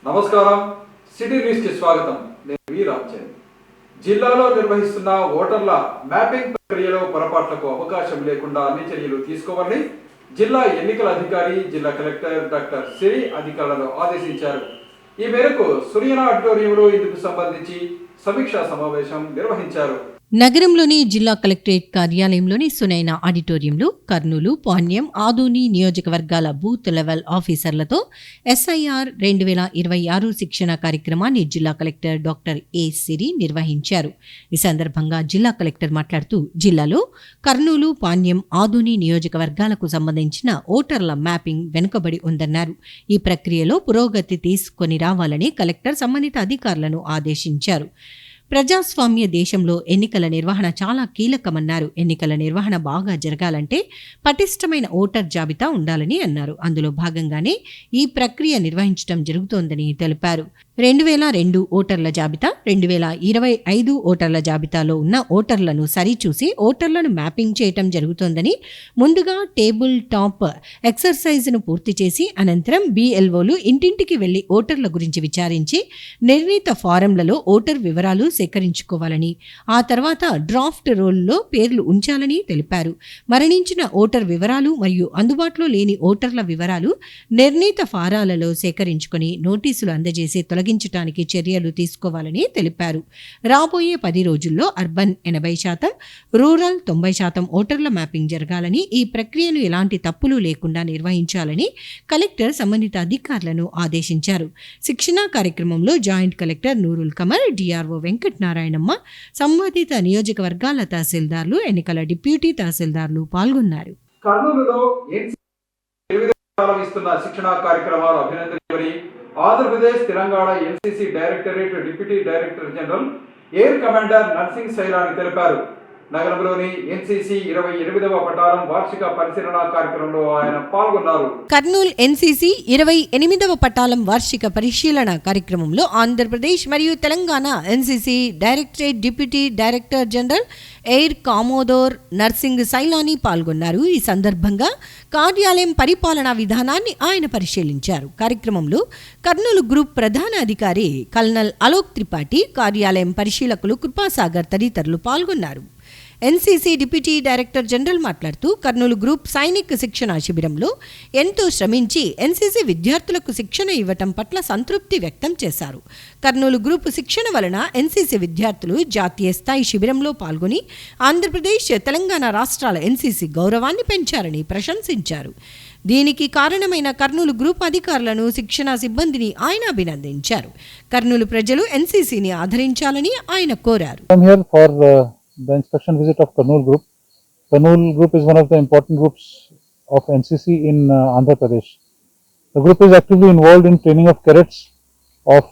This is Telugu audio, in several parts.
నమస్కారం, సిటీ న్యూస్ కి స్వాగతం. నేను వి రామచంద్ర. జిల్లాలో నిర్వహిస్తున్న ఓటర్ల మ్యాపింగ్ ప్రక్రియలో పొరపాట్లకు అవకాశం లేకుండా అన్ని చర్యలు తీసుకోవాలని జిల్లా ఎన్నికల అధికారి, జిల్లా కలెక్టర్ డాక్టర్ సిరి అధికారులను ఆదేశించారు. ఈ మేరకు సురియనా ఆడిటోరియంలో ఇందుకు సంబంధించి సమీక్షా సమావేశం నిర్వహించారు. నగరంలోని జిల్లా కలెక్టరేట్ కార్యాలయంలోని సునైనా ఆడిటోరియంలో కర్నూలు, పాణ్యం, ఆదోని నియోజకవర్గాల బూత్ లెవెల్ ఆఫీసర్లతో SIR 2026 శిక్షణ కార్యక్రమాన్ని జిల్లా కలెక్టర్ డాక్టర్ ఏ సిరి నిర్వహించారు. ఈ సందర్భంగా జిల్లా కలెక్టర్ మాట్లాడుతూ జిల్లాలో కర్నూలు, పాణ్యం, ఆదోని నియోజకవర్గాలకు సంబంధించిన ఓటర్ల మ్యాపింగ్ వెనుకబడి ఉందన్నారు. ఈ ప్రక్రియలో పురోగతి తీసుకొని రావాలని కలెక్టర్ సంబంధిత అధికారులను ఆదేశించారు. ప్రజాస్వామ్య దేశంలో ఎన్నికల నిర్వహణ చాలా కీలకమన్నారు. ఎన్నికల నిర్వహణ బాగా జరగాలంటే పటిష్టమైన ఓటర్ జాబితా ఉండాలని అన్నారు. అందులో భాగంగానే ఈ ప్రక్రియ నిర్వహించడం జరుగుతోందని తెలిపారు. 2002 ఓటర్ల జాబితా, 2025 ఓటర్ల జాబితాలో ఉన్న ఓటర్లను సరిచూసి ఓటర్లను మ్యాపింగ్ చేయటం జరుగుతోందని, ముందుగా టేబుల్ టాప్ ఎక్సర్సైజ్ను పూర్తి చేసి అనంతరం BLOలు ఇంటింటికి వెళ్లి ఓటర్ల గురించి విచారించి నిర్ణీత ఫారంలలో ఓటర్ వివరాలు సేకరించుకోవాలని, ఆ తర్వాత డ్రాఫ్ట్ రోల్లో పేర్లు ఉంచాలని తెలిపారు. మరణించిన ఓటర్ వివరాలు మరియు అందుబాటులో లేని ఓటర్ల వివరాలు నిర్ణీత ఫారాలలో సేకరించుకొని నోటీసులు అందజేసి తొలగించడానికి చర్యలు తీసుకోవాలని తెలిపారు. రాబోయే 10 రోజుల్లో అర్బన్ 80%, రూరల్ 90% ఓటర్ల మ్యాపింగ్ జరగాలని, ఈ ప్రక్రియను ఎలాంటి తప్పులు లేకుండా నిర్వహించాలని కలెక్టర్ సంబంధిత అధికారులను ఆదేశించారు. శిక్షణా కార్యక్రమంలో joint collector Noorul Kamar, DRO Venkatanarayanamma, సంబంధిత నియోజకవర్గాల తహసీల్దార్లు, ఎన్నికల డిప్యూటీ తహసీల్దార్లు పాల్గొన్నారు. కర్నూలులో ఇస్తున్న శిక్షణా కార్యక్రమాలు అభినందనీయమని Andhra Pradesh Telangana NCC directorate deputy director general air commander Narsing Shailani తెలిపారు. నగరంలోని NCC 28వ పటాలం వార్షిక పరిశీలన కార్యక్రమంలో ఆయన పాల్గొన్నారు. కర్నూలు NCC 28వ పటాలం వార్షిక పరిశీలన కార్యక్రమంలో ఆంధ్రప్రదేశ్ మరియు Telangana NCC directorate deputy director general air commodore Narsing Sailani పాల్గొన్నారు. ఈ సందర్భంగా కార్యాలయం పరిపాలనా విధానాన్ని ఆయన పరిశీలించారు. కార్యక్రమంలో కర్నూలు గ్రూప్ ప్రధాన అధికారి కల్నల్ అలోక్ త్రిపాఠి, కార్యాలయం పరిశీలకులు కృపాసాగర్ తదితరులు పాల్గొన్నారు. NCC డిప్యూటీ డైరెక్టర్ జనరల్ మాట్లాడుతూ కర్నూలు గ్రూప్ సైనిక్ శిక్షణ శిబిరంలో ఎంతో శ్రమించి NCC విద్యార్థులకు శిక్షణ ఇవ్వటం పట్ల సంతృప్తి వ్యక్తం చేశారు. కర్నూలు గ్రూప్ శిక్షణ వలన NCC విద్యార్థులు జాతీయ స్థాయి శిబిరంలో పాల్గొని ఆంధ్రప్రదేశ్, తెలంగాణ రాష్ట్రాల NCC గౌరవాన్ని పెంచారని ప్రశంసించారు. దీనికి కారణమైన కర్నూలు గ్రూప్ అధికారులను, శిక్షణ సిబ్బందిని ఆయన అభినందించారు. కర్నూలు ప్రజలు NCCని ఆదరించాలని ఆయన కోరారు. The inspection visit of Kurnool Group. Kurnool Group is one of the important groups of NCC in Andhra Pradesh. The group is actively involved in training of cadets of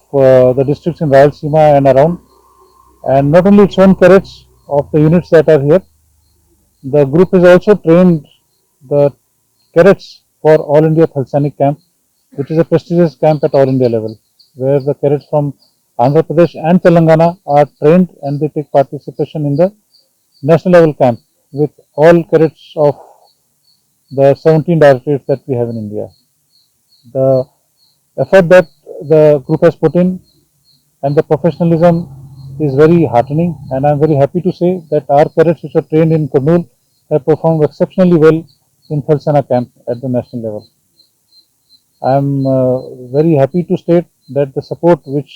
the districts in Rayalaseema and around, and not only its own cadets of the units that are here, the group has also trained the cadets for All India Thalsanic Camp, which is a prestigious camp at All India level, where the cadets from Andhra Pradesh and Telangana are trained and they take participation in the national level camp with all cadets of the 17 directorates that we have in India. The effort that the group has put in and the professionalism is very heartening, and I am very happy to say that our cadets which are trained in Kurnool have performed exceptionally well in Thalsana camp at the national level. I am very happy to state that the support which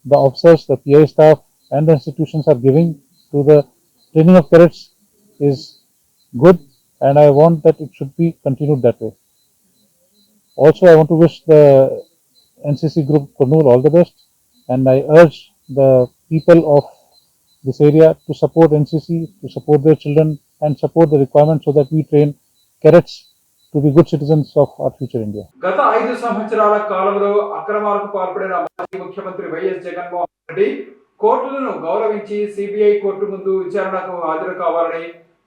the officers, the PI staff and the institutions are giving to the training of cadets is good, and I want that it should be continued that way. Also, I want to wish the NCC group Kurnool all the best, and I urge the people of this area to support NCC, to support their children and support the requirement so that we train cadets to be good citizens of our future India. గత 5 సంవత్సరాల కాలంలో అక్రమాలకు పాల్పడిన మాజీ ముఖ్యమంత్రి వైఎస్ జగన్మోహన్ రెడ్డి కోర్టులను గౌరవించి CBI కోర్టు ముందు విచారణకు హాజరు కావాలని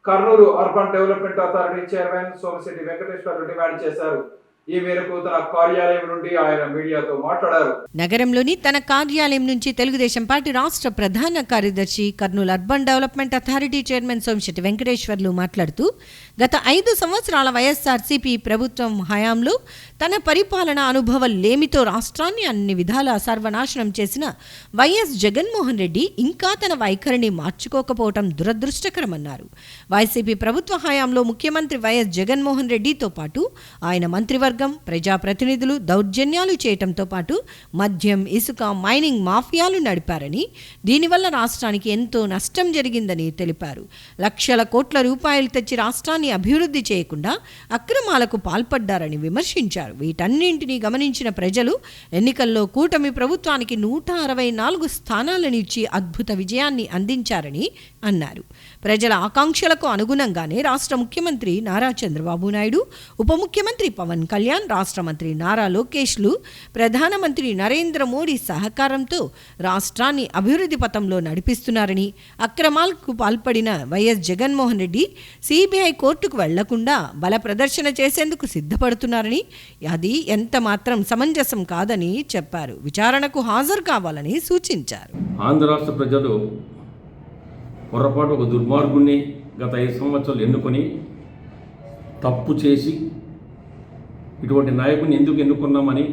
Kurnool urban development authority chairman Somisetti Venkateswararao demand చేశారు. ఈ మేరకు తన కార్యాలయం నుండి ఆయన మీడియాతో మాట్లాడారు. నగరంలోని తన కార్యాలయం నుంచి తెలుగుదేశం పార్టీ రాష్ట్ర ప్రధాన కార్యదర్శి Kurnool urban development authority chairman Somisetti Venkateswarlu మాట్లాడుతూ గత 5 సంవత్సరాల వైఎస్ఆర్సీపీ ప్రభుత్వం హయాంలో తన పరిపాలన అనుభవం లేమితో రాష్ట్రాన్ని అన్ని విధాలా సర్వనాశనం చేసిన వైఎస్ జగన్మోహన్ రెడ్డి ఇంకా తన వైఖరిని మార్చుకోకపోవడం దురదృష్టకరమన్నారు. వైసీపీ ప్రభుత్వ హయాంలో ముఖ్యమంత్రి వైఎస్ జగన్మోహన్ రెడ్డితో పాటు ఆయన మంత్రివర్గం, ప్రజాప్రతినిధులు దౌర్జన్యాలు చేయటంతో పాటు మద్యం, ఇసుక, మైనింగ్ మాఫియాలు నడిపారని, దీనివల్ల రాష్ట్రానికి ఎంతో నష్టం జరిగిందని తెలిపారు. లక్షల కోట్ల రూపాయలు తెచ్చి రాష్ట్రాన్ని అభివృద్ధి చేయకుండా అక్రమాలకు పాల్పడ్డారని విమర్శించారు. వీటన్నింటినీ గమనించిన ప్రజలు ఎన్నికల్లో కూటమి ప్రభుత్వానికి 164 స్థానాలనిచ్చి అద్భుత విజయాన్ని అందించారని అన్నారు. ప్రజల ఆకాంక్షలకు అనుగుణంగానే రాష్ట్ర ముఖ్యమంత్రి నారా చంద్రబాబు నాయుడు, ఉప ముఖ్యమంత్రి పవన్ కళ్యాణ్, రాష్ట్ర మంత్రి నారా లోకేష్లు, ప్రధానమంత్రి నరేంద్ర మోడీ సహకారంతో రాష్ట్రాన్ని అభివృద్ధి పథంలో నడిపిస్తున్నారని, అక్రమాలకు పాల్పడిన వైఎస్ జగన్మోహన్ రెడ్డి సిబిఐ కోర్టుకు వెళ్లకుండా బల ప్రదర్శన చేసేందుకు సిద్ధపడుతున్నారని, అది ఎంత మాత్రం సమంజసం కాదని చెప్పారు. విచారణకు హాజరు కావాలని సూచించారు. ఆంధ్ర రాష్ట్ర ప్రజలు పొరపాటు ఒక దుర్మార్గుణ్ణి గత 5 సంవత్సరాలు ఎన్నుకొని తప్పు చేసి ఇటువంటి నాయకుని ఎందుకు ఎన్నుకున్నామని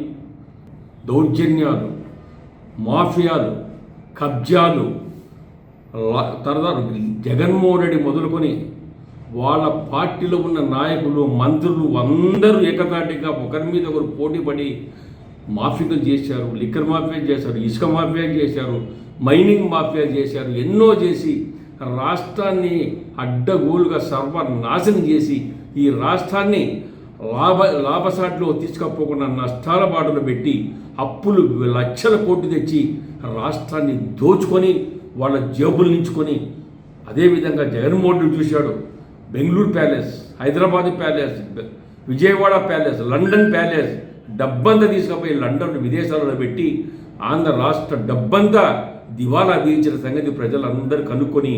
దౌర్జన్యాలు, మాఫియాలు, కబ్జాలు, తర్వాత జగన్మోహన్ రెడ్డి మొదలుకొని వాళ్ళ పార్టీలో ఉన్న నాయకులు, మంత్రులు అందరూ ఏకతాటిగా ఒకరి మీద ఒకరు పోటీపడి మాఫియాలు చేశారు. లిక్కర్ మాఫియా చేశారు, ఇసుక మాఫియా చేశారు, మైనింగ్ మాఫియా చేశారు. ఎన్నో చేసి రాష్ట్రాన్ని అడ్డగోలుగా సర్వనాశనం చేసి ఈ రాష్ట్రాన్ని లాభసాట్లో తీసుకపోకుండా నష్టాల బాటలో పెట్టి అప్పులు లక్షల కోట్లు తెచ్చి రాష్ట్రాన్ని దోచుకొని వాళ్ళ జేబులు నించుకొని, అదేవిధంగా జగన్మోహన్ రెడ్డి చూశాడు. Bengaluru palace, Hyderabad palace, Vijayawada palace, London palace డబ్బంతా తీసుకుపోయి లండన్ విదేశాలలో పెట్టి ఆంధ్ర రాష్ట్ర డబ్బంతా దివాలా తీర్చిన సంగతి ప్రజలందరూ కనుక్కొని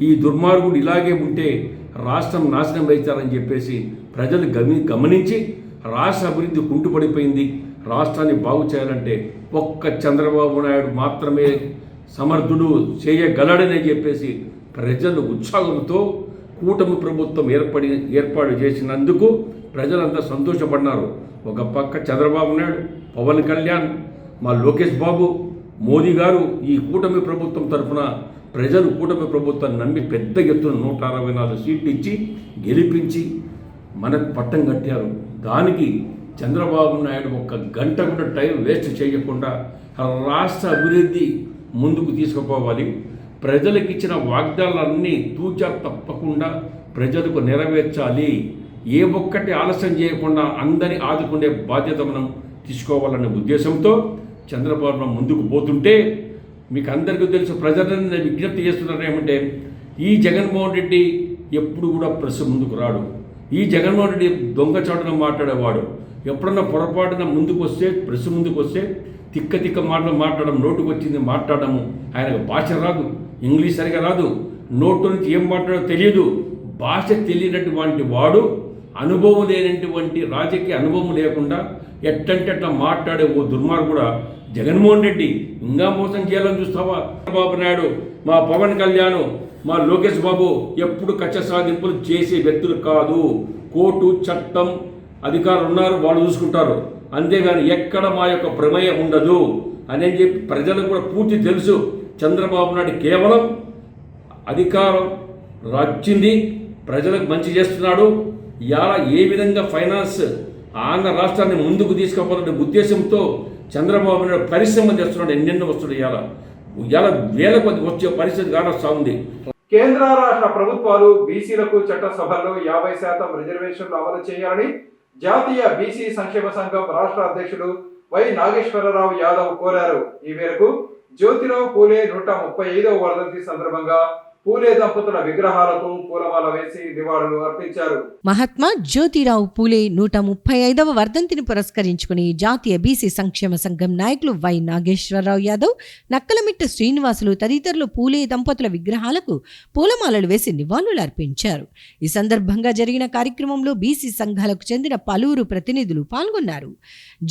ఈ దుర్మార్గుడు ఇలాగే ఉంటే రాష్ట్రం నాశనం అవుతారని చెప్పేసి ప్రజలు గమనించి రాష్ట్ర అభివృద్ధి కుంటుపడిపోయింది. రాష్ట్రాన్ని బాగు చేయాలంటే ఒక్క చంద్రబాబు నాయుడు మాత్రమే సమర్థుడు, చేయగలడని చెప్పేసి ప్రజలు ఉత్సాహంతో కూటమి ప్రభుత్వం ఏర్పాటు చేసినందుకు ప్రజలంతా సంతోషపడినారు. ఒక పక్క చంద్రబాబు నాయుడు, పవన్ కళ్యాణ్, మా లోకేష్ బాబు, మోదీ గారు ఈ కూటమి ప్రభుత్వం తరఫున ప్రజలు కూటమి ప్రభుత్వాన్ని నమ్మి పెద్ద ఎత్తున 164 సీట్లు ఇచ్చి గెలిపించి మనకు పట్టం కట్టారు. దానికి చంద్రబాబు నాయుడు 1 గంట కూడా టైం వేస్ట్ చేయకుండా రాష్ట్ర అభివృద్ధి ముందుకు తీసుకుపోవాలి. ప్రజలకు ఇచ్చిన వాగ్దానాలన్నీ తూచా తప్పకుండా ప్రజలకు నెరవేర్చాలి. ఏ ఒక్కటి ఆలస్యం చేయకుండా అందరి ఆదుకునే బాధ్యత మనం తీసుకోవాలనే ఉద్దేశంతో చంద్రబాబు ముందుకు పోతుంటే మీకు అందరికీ తెలుసు, ప్రజలను విజ్ఞప్తి చేస్తున్నారు ఏమంటే, ఈ జగన్మోహన్ రెడ్డి ఎప్పుడు కూడా ప్రెస్ ముందుకు రాడు. ఈ జగన్మోహన్ రెడ్డి దొంగచాటున మాట్లాడేవాడు. ఎప్పుడన్నా పొరపాటున ముందుకు వస్తే, ప్రెస్ ముందుకు వస్తే తిక్క మాటలు మాట్లాడడం, నోటుకు వచ్చింది మాట్లాడము. ఆయనకు భాష రాదు, ఇంగ్లీష్ సరిగా రాదు, నోటు నుంచి ఏం మాట్లాడో తెలియదు. భాష తెలియనటువంటి వాడు, అనుభవం లేనటువంటి రాజకీయ అనుభవం లేకుండా ఎట్టంటే అట్లా మాట్లాడే ఓ దుర్మార్గుడా జగన్మోహన్ రెడ్డి ఇంకా మోసం చేయాలని చూస్తావా? చంద్రబాబు నాయుడు, మా పవన్ కళ్యాణ్, మా లోకేష్ బాబు ఎప్పుడు కక్ష సాధింపులు చేసే వ్యక్తులు కాదు. కోర్టు, చట్టం, అధికారులు ఉన్నారు, వాళ్ళు చూసుకుంటారు. అంతేగాని ఎక్కడ మా యొక్క ప్రమేయం ఉండదు అని చెప్పి ప్రజలకు కూడా పూర్తి తెలుసు. చంద్రబాబు నాయుడు కేవలం అధికారం వచ్చింది, ప్రజలకు మంచి చేస్తున్నాడు. ఇలా ఏ విధంగా ఫైనాన్స్ ఆంధ్ర రాష్ట్రాన్ని ముందుకు తీసుకుపోవాలనే ఉద్దేశంతో చంద్రబాబు నాయుడు పరిశ్రమ చేస్తున్నాడు. ఎన్నెన్నో వస్తున్నాడు. ఇలా వేల కొద్ది వచ్చే పరిస్థితి కానొస్తా ఉంది. కేంద్ర రాష్ట్ర ప్రభుత్వాలు బీసీలకు చట్టసభల్లో 50% రిజర్వేషన్లు అమలు చేయాలని జాతీయ బీసీ సంక్షేమ సంఘం రాష్ట్ర అధ్యక్షుడు వై నాగేశ్వరరావు యాదవ్ కోరారు. ఈ మేరకు జ్యోతిరావు పూలే 135వ వర్ధంతి సందర్భంగా పూలే దంపతుల విగ్రహాలకు పూలమాల వేసి నివాళులు అర్పించారు. మహాత్మా జ్యోతిరావు పూలే 135వ వర్ధంతిని పురస్కరించుకుని జాతీయ బీసీ సంక్షేమ సంఘం నాయకులు వై నాగేశ్వరరావు యాదవ్, నక్కలమిట్ట శ్రీనివాసులు తదితరులు పూలే దంపతుల విగ్రహాలకు పూలమాలలు వేసి నివాళులు అర్పించారు. ఈ సందర్భంగా జరిగిన కార్యక్రమంలో బీసీ సంఘాలకు చెందిన పలువురు ప్రతినిధులు పాల్గొన్నారు.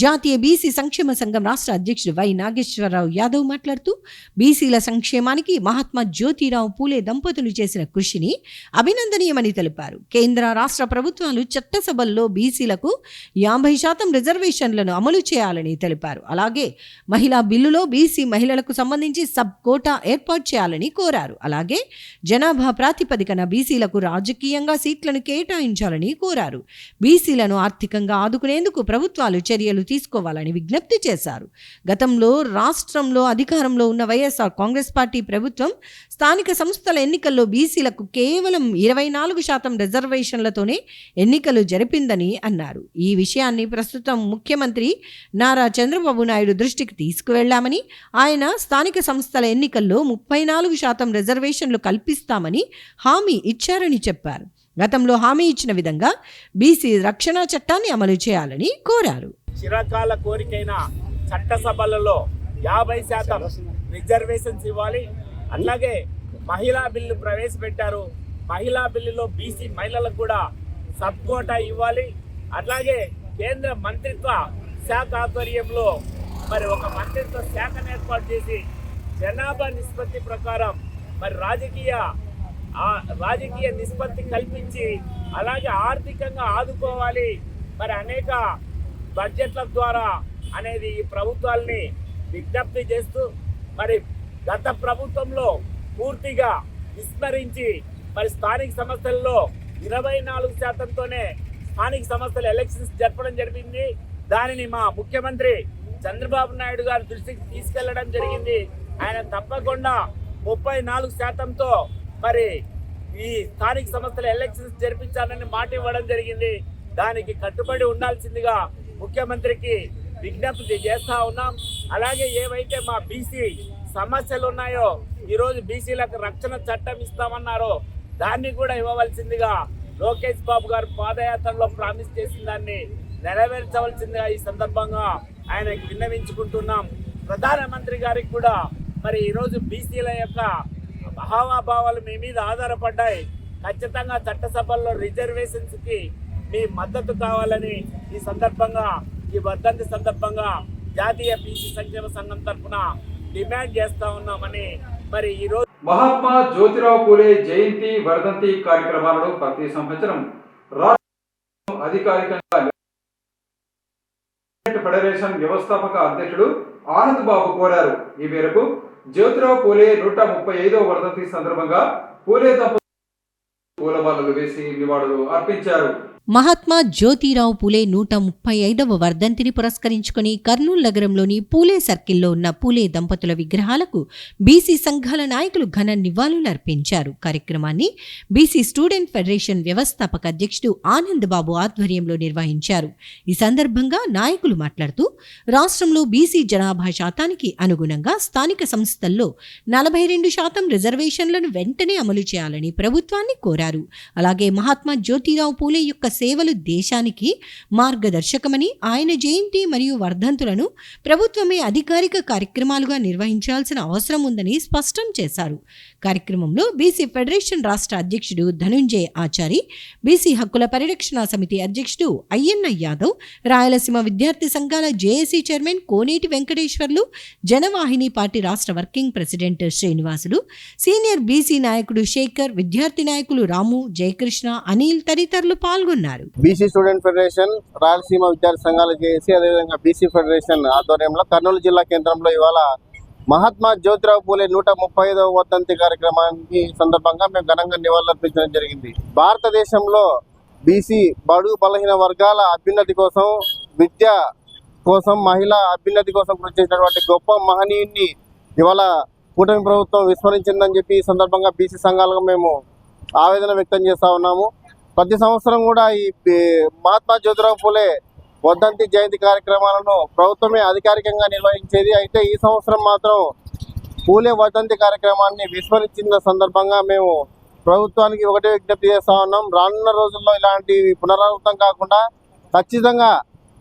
జాతీయ బీసీ సంక్షేమ సంఘం రాష్ట్ర అధ్యక్షుడు వై నాగేశ్వరరావు యాదవ్ మాట్లాడుతూ బీసీల సంక్షేమానికి మహాత్మా జ్యోతిరావు పూలే దంపతులు చేసిన కృషిని అభినందనీయమని తెలిపారు. కేంద్ర రాష్ట్ర ప్రభుత్వాలు చట్టసభల్లో బీసీలకు 50% రిజర్వేషన్లను అమలు చేయాలని తెలిపారు. అలాగే మహిళా బిల్లులో బీసీ మహిళలకు సంబంధించి సబ్ కోటా ఏర్పాటు చేయాలని కోరారు. అలాగే జనాభా ప్రాతిపదికన బీసీలకు రాజకీయంగా సీట్లను కేటాయించాలని కోరారు. బీసీలను ఆర్థికంగా ఆదుకునేందుకు ప్రభుత్వాలు చర్యలు తీసుకోవాలని విజ్ఞప్తి చేశారు. గతంలో రాష్ట్రంలో అధికారంలో ఉన్న వైఎస్ఆర్ కాంగ్రెస్ పార్టీ ప్రభుత్వం స్థానిక సంస్థల ఎన్నికల్లో బీసీలకు కేవలం 24% రిజర్వేషన్లతోనే ఎన్నికలు జరిపిందని అన్నారు. ఈ విషయాన్ని ప్రస్తుతం ముఖ్యమంత్రి నారా చంద్రబాబు నాయుడు దృష్టికి తీసుకువెళ్లామని, ఆయన స్థానిక సంస్థల ఎన్నికల్లో 34% రిజర్వేషన్లు కల్పిస్తామని హామీ ఇచ్చారని చెప్పారు. గతంలో హామీ ఇచ్చిన విధంగా బీసీ రక్షణ చట్టాన్ని అమలు చేయాలని కోరారు. చిరకాల కోరికైన చట్టసభలలో 50% రిజర్వేషన్స్ ఇవ్వాలి. అట్లాగే మహిళా బిల్లు ప్రవేశపెట్టారు. మహిళా బిల్లులో బీసీ మహిళలకు కూడా సబ్ కోటా ఇవ్వాలి. అట్లాగే కేంద్ర మంత్రిత్వ శాఖ ఆధ్వర్యంలో మరి ఒక మంత్రిత్వ శాఖను ఏర్పాటు చేసి జనాభా నిష్పత్తి ప్రకారం మరి రాజకీయ నిష్పత్తి కల్పించి అలాగే ఆర్థికంగా ఆదుకోవాలి. మరి అనేక బడ్జెట్ల ద్వారా అనేది ఈ ప్రభుత్వాల్ని విజ్ఞప్తి చేస్తూ మరి గత ప్రభుత్వంలో పూర్తిగా విస్మరించి మరి స్థానిక సంస్థల్లో 24%తోనే స్థానిక సంస్థల ఎలక్షన్స్ జరపడం జరిగింది. దానిని మా ముఖ్యమంత్రి చంద్రబాబు నాయుడు గారి దృష్టికి తీసుకెళ్లడం జరిగింది. ఆయన తప్పకుండా 34%తో మరి ఈ స్థానిక సంస్థల ఎలక్షన్స్ జరిపించాలని మాట ఇవ్వడం జరిగింది. దానికి కట్టుబడి ఉండాల్సిందిగా ముఖ్యమంత్రికి విజ్ఞప్తి చేస్తా ఉన్నాం. అలాగే ఏవైతే మా బీసీ సమస్యలు ఉన్నాయో, ఈరోజు బీసీలకు రక్షణ చట్టం ఇస్తామన్నారో దాన్ని కూడా ఇవ్వవలసిందిగా లోకేష్ బాబు గారు పాదయాత్రలో ప్రామిస్ చేసిన దాన్ని నెరవేర్చవలసిందిగా ఈ సందర్భంగా ఆయనకి విన్నవించుకుంటున్నాం. ప్రధానమంత్రి గారికి కూడా మరి ఈరోజు బీసీల యొక్క హావాభావాలు మీ మీద ఆధారపడ్డాయి. ఖచ్చితంగా చట్టసభల్లో రిజర్వేషన్స్కి మీ మద్దతు కావాలని ఈ సందర్భంగా, ఈ వర్ధంతి సందర్భంగా జాతీయ బీసీ సంక్షేమ సంఘం తరఫున డిమాండ్ చేస్తా ఉన్నామని మరి ఈరోజు మహాత్మా జ్యోతిరావు పూలే జయంతి వర్ధంతి కార్యక్రమాలను ప్రతి సంవత్సరం రాష్ట్ర అధికారికంగా ఫెడరేషన్ వ్యవస్థాపక అధ్యక్షుడు ఆనంద్ బాబు కోరారు. ఈ మేరకు జ్యోతిరావు పూలే 135వ వర్ధంతి సందర్భంగా పూలే దంపతులు పూలమాలలు వేసి నివాళులు అర్పించారు. మహాత్మా జ్యోతిరావు పూలే 135వ వర్ధంతిని పురస్కరించుకుని కర్నూలు నగరంలోని పూలే సర్కిల్లో ఉన్న పూలే దంపతుల విగ్రహాలకు బీసీ సంఘాల నాయకులు ఘన నివాళులర్పించారు. కార్యక్రమాన్ని బీసీ స్టూడెంట్ ఫెడరేషన్ వ్యవస్థాపక అధ్యక్షుడు ఆనంద్ బాబు ఆధ్వర్యంలో నిర్వహించారు. ఈ సందర్భంగా నాయకులు మాట్లాడుతూ రాష్ట్రంలో బీసీ జనాభా శాతానికి అనుగుణంగా స్థానిక సంస్థల్లో 42% రిజర్వేషన్లను వెంటనే అమలు చేయాలని ప్రభుత్వాన్ని కోరారు. అలాగే మహాత్మా జ్యోతిరావు పూలే యొక్క సేవలు దేశానికి మార్గదర్శకమని, ఆయన జయంతి మరియు వర్ధంతులను ప్రభుత్వమే అధికారిక కార్యక్రమాలుగా నిర్వహించాల్సిన అవసరం ఉందని స్పష్టం చేశారు. కార్యక్రమంలో బీసీ ఫెడరేషన్ రాష్ట్ర అధ్యక్షుడు ధనుంజయ ఆచారి, బీసీ హక్కుల పరిరక్షణ సమితి అధ్యక్షుడు అయ్యన్న యాదవ్, రాయలసీమ విద్యార్థి సంఘాల జేఏసీ చైర్మన్ కోనేటి వెంకటేశ్వర్లు, జనవాహిని పార్టీ రాష్ట్ర working president Srinivasulu, senior BC నాయకుడు శేఖర్, విద్యార్థి నాయకులు రాము, జయకృష్ణ, అనిల్ తదితరులు పాల్గొన్నారు. బీసీ స్టూడెంట్ ఫెడరేషన్, రాయలసీమ విద్యార్థి సంఘాల జేఏసీ, అదేవిధంగా బీసీ ఫెడరేషన్ ఆధ్వర్యంలో కర్నూలు జిల్లా కేంద్రంలో ఇవాళ మహాత్మా జ్యోతిరావు పూలే 135వ వర్ధంతి కార్యక్రమానికి సందర్భంగా మేము ఘనంగా నివాళులర్పించడం జరిగింది. భారతదేశంలో బీసీ బడుగు బలహీన వర్గాల అభ్యున్నతి కోసం, విద్య కోసం, మహిళా అభ్యున్నతి కోసం కృషి చేసినటువంటి గొప్ప మహనీయుని ఇవాళ కూటమి ప్రభుత్వం విస్మరించిందని చెప్పి ఈ సందర్భంగా బీసీ సంఘాలుగా మేము ఆవేదన వ్యక్తం చేస్తా ఉన్నాము. ప్రతి సంవత్సరం కూడా ఈ మహాత్మా జ్యోతిరావు పూలే వర్ధంతి జయంతి కార్యక్రమాలను ప్రభుత్వమే అధికారికంగా నిర్వహించేది. అయితే ఈ సంవత్సరం మాత్రం పూలే వర్ధంతి కార్యక్రమాన్ని విస్మరించిన సందర్భంగా మేము ప్రభుత్వానికి ఒకటే విజ్ఞప్తి చేస్తా ఉన్నాం. రానున్న రోజుల్లో ఇలాంటి పునరావృతం కాకుండా ఖచ్చితంగా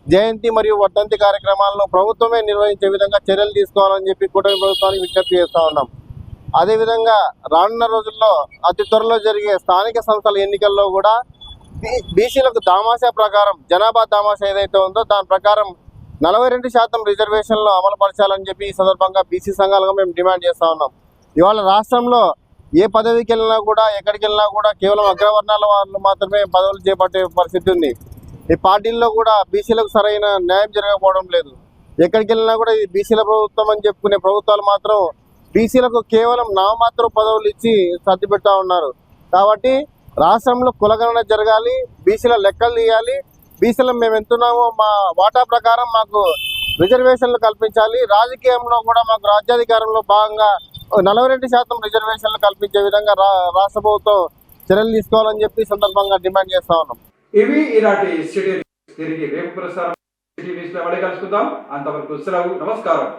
జయంతి మరియు వర్ధంతి కార్యక్రమాలను ప్రభుత్వమే నిర్వహించే విధంగా చర్యలు తీసుకోవాలని చెప్పి కూటమి ప్రభుత్వానికి విజ్ఞప్తి చేస్తా ఉన్నాం. అదేవిధంగా రానున్న రోజుల్లో అతి త్వరలో జరిగే స్థానిక సంస్థల ఎన్నికల్లో కూడా బీసీలకు దామాషా ప్రకారం జనాభా దామాషా ఏదైతే ఉందో దాని ప్రకారం 42% రిజర్వేషన్లు అమలుపరచాలని చెప్పి ఈ సందర్భంగా బీసీ సంఘాలుగా మేము డిమాండ్ చేస్తా ఉన్నాం. ఇవాళ రాష్ట్రంలో ఏ పదవికి వెళ్ళినా కూడా ఎక్కడికి వెళ్ళినా కూడా కేవలం అగ్రవర్ణాల వాళ్ళు మాత్రమే పదవులు చేపట్టే పరిస్థితి ఉంది. ఈ పార్టీల్లో కూడా బీసీలకు సరైన న్యాయం జరగకపోవడం లేదు. ఎక్కడికి వెళ్ళినా కూడా ఇది బీసీల ప్రభుత్వం అని చెప్పుకునే ప్రభుత్వాలు మాత్రం బీసీలకు కేవలం నామమాత్రం పదవులు ఇచ్చి సర్ది పెడతా ఉన్నారు. కాబట్టి రాష్ట్రంలో కులగణన జరగాలి, బీసీల లెక్కలు తీయాలి, బీసీలో మేము ఎంతున్నామో మా వాటా ప్రకారం మాకు రిజర్వేషన్లు కల్పించాలి, రాజకీయంలో కూడా మాకు రాజ్యాధికారంలో భాగంగా 42% రిజర్వేషన్లు కల్పించే విధంగా రాష్ట్ర ప్రభుత్వం చర్యలు తీసుకోవాలని చెప్పి సందర్భంగా డిమాండ్ చేస్తా ఉన్నాం. ఇవి ఈనాటి సిటీ న్యూస్. తిరిగి రేపు ప్రసారం సిటీ న్యూస్ లో మళ్ళీ కలుసుకుందాం. అంతవరకు సెలవు. నమస్కారం.